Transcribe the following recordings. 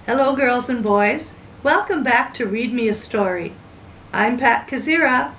Hello girls and boys, welcome back to Read Me a Story. I'm Kozyra,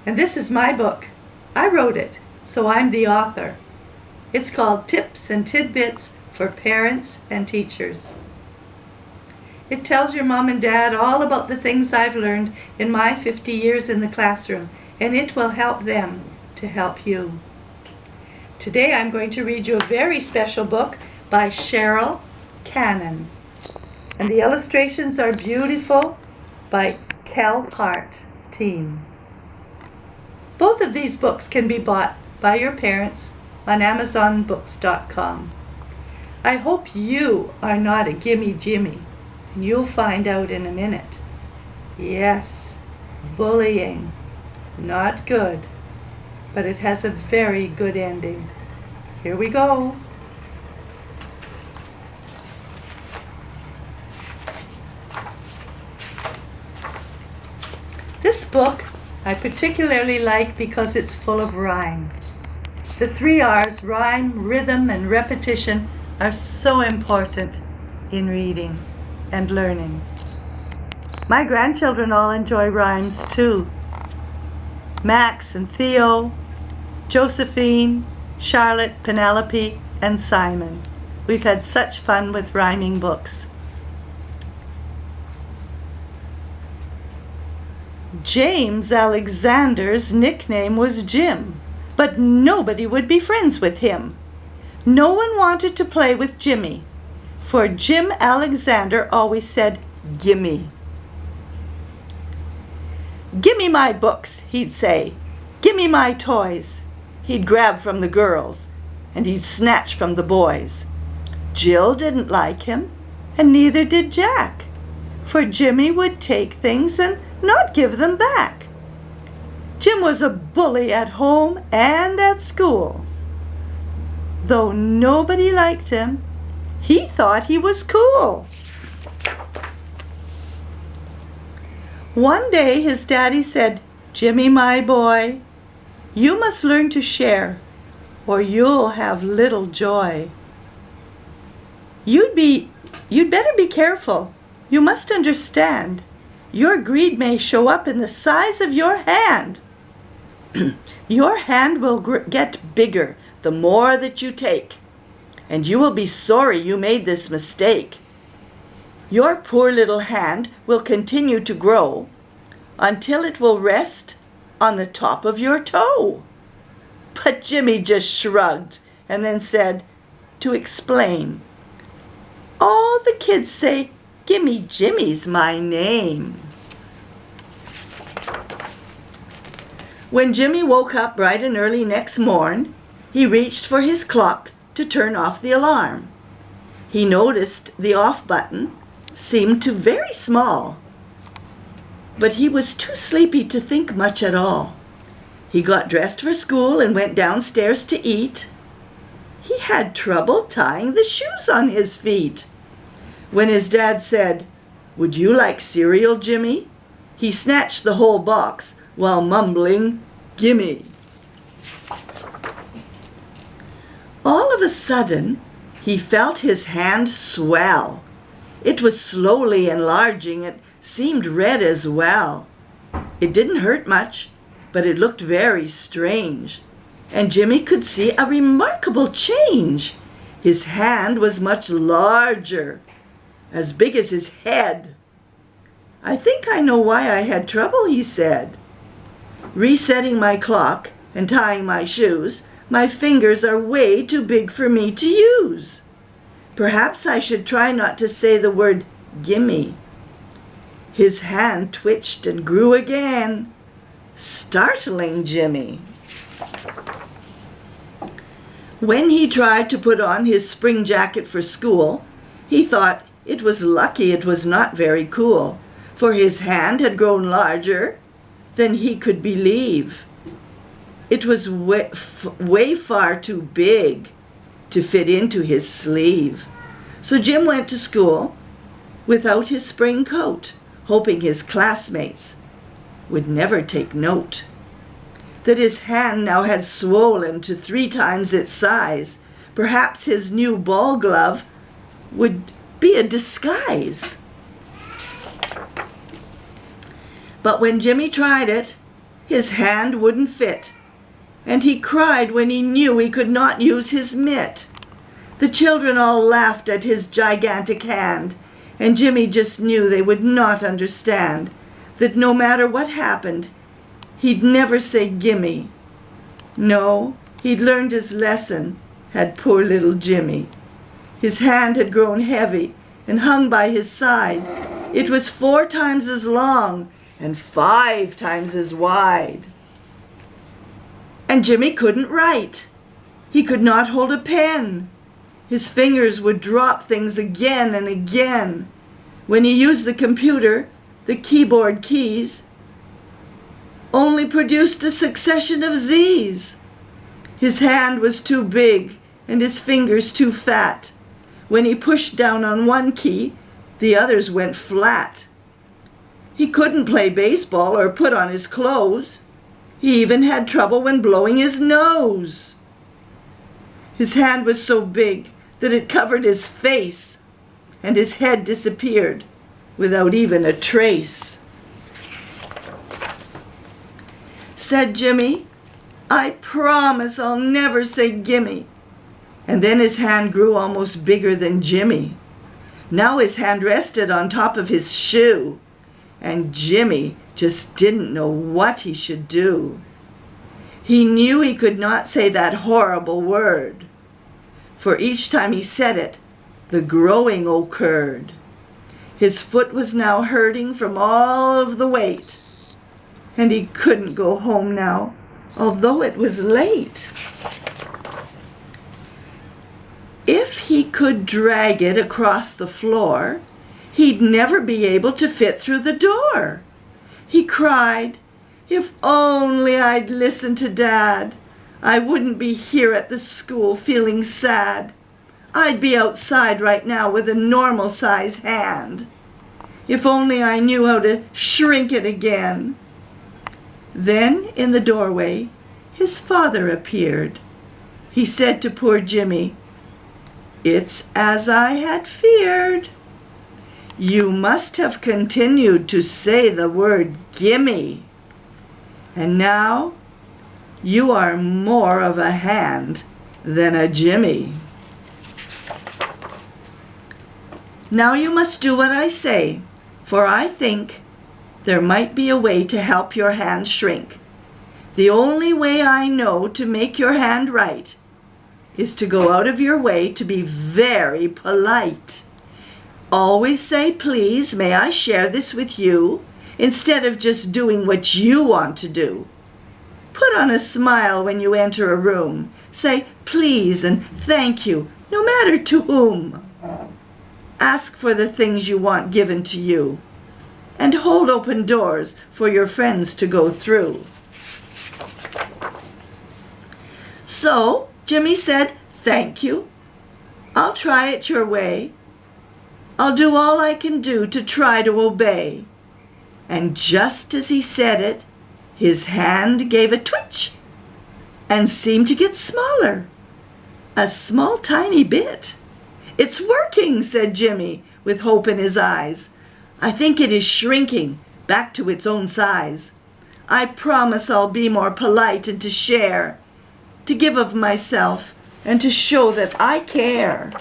and this is my book. I wrote it, so I'm the author. It's called Tips and Tidbits for Parents and Teachers. It tells your mom and dad all about the things I've learned in my 50 years in the classroom, and it will help them to help you. Today I'm going to read you a very special book by Cheryl Cannon. And the illustrations are beautiful by Hart team. Both of these books can be bought by your parents on AmazonBooks.com. I hope you are not a Gimme Jimmy, and you'll find out in a minute. Yes, bullying, not good, but it has a very good ending. Here we go. This book I particularly like because it's full of rhyme. The 3 R's, rhyme, rhythm, and repetition, are so important in reading and learning. My grandchildren all enjoy rhymes too. Max and Theo, Josephine, Charlotte, Penelope, and Simon. We've had such fun with rhyming books. James Alexander's nickname was Jim, but nobody would be friends with him. No one wanted to play with Jimmy, for Jim Alexander always said, "Gimme." "Gimme my books," he'd say. "Gimme my toys." He'd grab from the girls, and he'd snatch from the boys. Jill didn't like him, and neither did Jack, for Jimmy would take things and not give them back. Jim was a bully at home and at school. Though nobody liked him, he thought he was cool. One day his daddy said, "Jimmy, my boy, you must learn to share, or you'll have little joy. You'd better be careful. You must understand. Your greed may show up in the size of your hand. Your hand will get bigger the more that you take, and you will be sorry you made this mistake. Your poor little hand will continue to grow until it will rest on the top of your toe." But Jimmy just shrugged and then said, to explain, "All the kids say, 'Gimme Jimmy's my name.'" When Jimmy woke up bright and early next morn, he reached for his clock to turn off the alarm. He noticed the off button seemed too very small, but he was too sleepy to think much at all. He got dressed for school and went downstairs to eat. He had trouble tying the shoes on his feet. When his dad said, "Would you like cereal, Jimmy?" he snatched the whole box while mumbling, "Gimme." All of a sudden, he felt his hand swell. It was slowly enlarging. It seemed red as well. It didn't hurt much, but it looked very strange. And Jimmy could see a remarkable change. His hand was much larger, as big as his head. "I think I know why I had trouble," he said. "Resetting my clock and tying my shoes, my fingers are way too big for me to use. Perhaps I should try not to say the word gimme." His hand twitched and grew again, startling Jimmy. When he tried to put on his spring jacket for school, he thought it was lucky it was not very cool, for his hand had grown larger than he could believe. It was way far too big to fit into his sleeve. So Jim went to school without his spring coat, hoping his classmates would never take note that his hand now had swollen to 3 times its size. Perhaps his new ball glove would be a disguise. But when Jimmy tried it, his hand wouldn't fit, and he cried when he knew he could not use his mitt. The children all laughed at his gigantic hand, and Jimmy just knew they would not understand that no matter what happened, he'd never say gimme. No, he'd learned his lesson, had poor little Jimmy. His hand had grown heavy and hung by his side. It was 4 times as long and 5 times as wide. And Jimmy couldn't write. He could not hold a pen. His fingers would drop things again and again. When he used the computer, the keyboard keys only produced a succession of Z's. His hand was too big and his fingers too fat. When he pushed down on one key, the others went flat. He couldn't play baseball or put on his clothes. He even had trouble when blowing his nose. His hand was so big that it covered his face, and his head disappeared without even a trace. Said Jimmy, "I promise I'll never say gimme." And then his hand grew almost bigger than Jimmy. Now his hand rested on top of his shoe, and Jimmy just didn't know what he should do. He knew he could not say that horrible word, for each time he said it, the growing occurred. His foot was now hurting from all of the weight, and he couldn't go home now, although it was late. If he could drag it across the floor, he'd never be able to fit through the door. He cried, "If only I'd listened to Dad, I wouldn't be here at the school feeling sad. I'd be outside right now with a normal size hand. If only I knew how to shrink it again." Then in the doorway, his father appeared. He said to poor Jimmy, "It's as I had feared. You must have continued to say the word gimme, and now you are more of a hand than a Jimmy. Now you must do what I say, for I think there might be a way to help your hand shrink. The only way I know to make your hand right is to go out of your way to be very polite. Always say, 'Please, may I share this with you?' instead of just doing what you want to do. Put on a smile when you enter a room. Say 'please' and 'thank you,' no matter to whom. Ask for the things you want given to you, and hold open doors for your friends to go through." So Jimmy said, "Thank you. I'll try it your way. I'll do all I can do to try to obey." And just as he said it, his hand gave a twitch and seemed to get smaller, a small tiny bit. "It's working," said Jimmy with hope in his eyes. "I think it is shrinking back to its own size. I promise I'll be more polite and to share, to give of myself and to show that I care."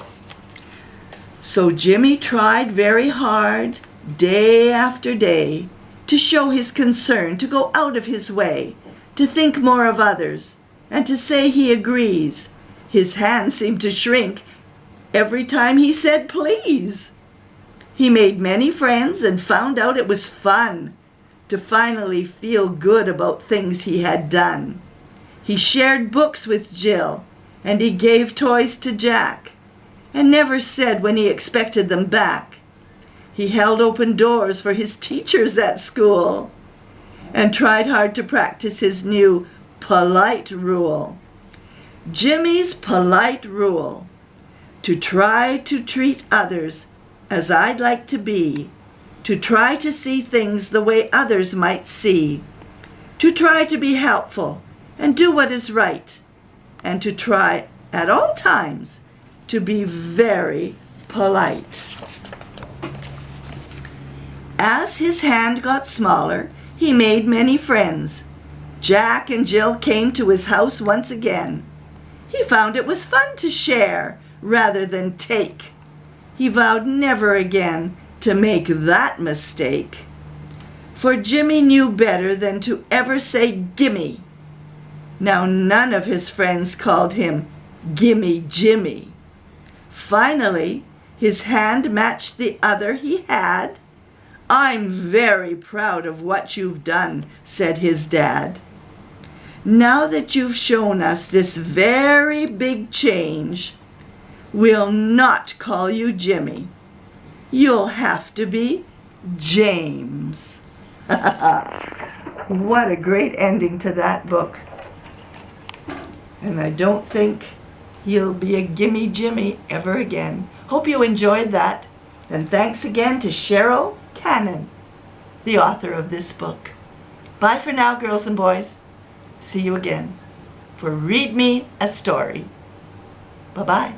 So Jimmy tried very hard, day after day, to show his concern, to go out of his way, to think more of others, and to say he agrees. His hand seemed to shrink every time he said please. He made many friends and found out it was fun to finally feel good about things he had done. He shared books with Jill, and he gave toys to Jack, and never said when he expected them back. He held open doors for his teachers at school, and tried hard to practice his new polite rule. Jimmy's polite rule: to try to treat others as I'd like to be, to try to see things the way others might see, to try to be helpful and do what is right, and to try at all times to be very polite. As his hand got smaller, he made many friends. Jack and Jill came to his house once again. He found it was fun to share rather than take. He vowed never again to make that mistake. For Jimmy knew better than to ever say gimme. Now none of his friends called him Gimme Jimmy. Finally, his hand matched the other he had. "I'm very proud of what you've done," said his dad. "Now that you've shown us this very big change, we'll not call you Jimmy. You'll have to be James." What a great ending to that book. And I don't think he'll be a Gimme Jimmy ever again. Hope you enjoyed that. And thanks again to Cheryl Cannon, the author of this book. Bye for now, girls and boys. See you again for Read Me a Story. Bye-bye.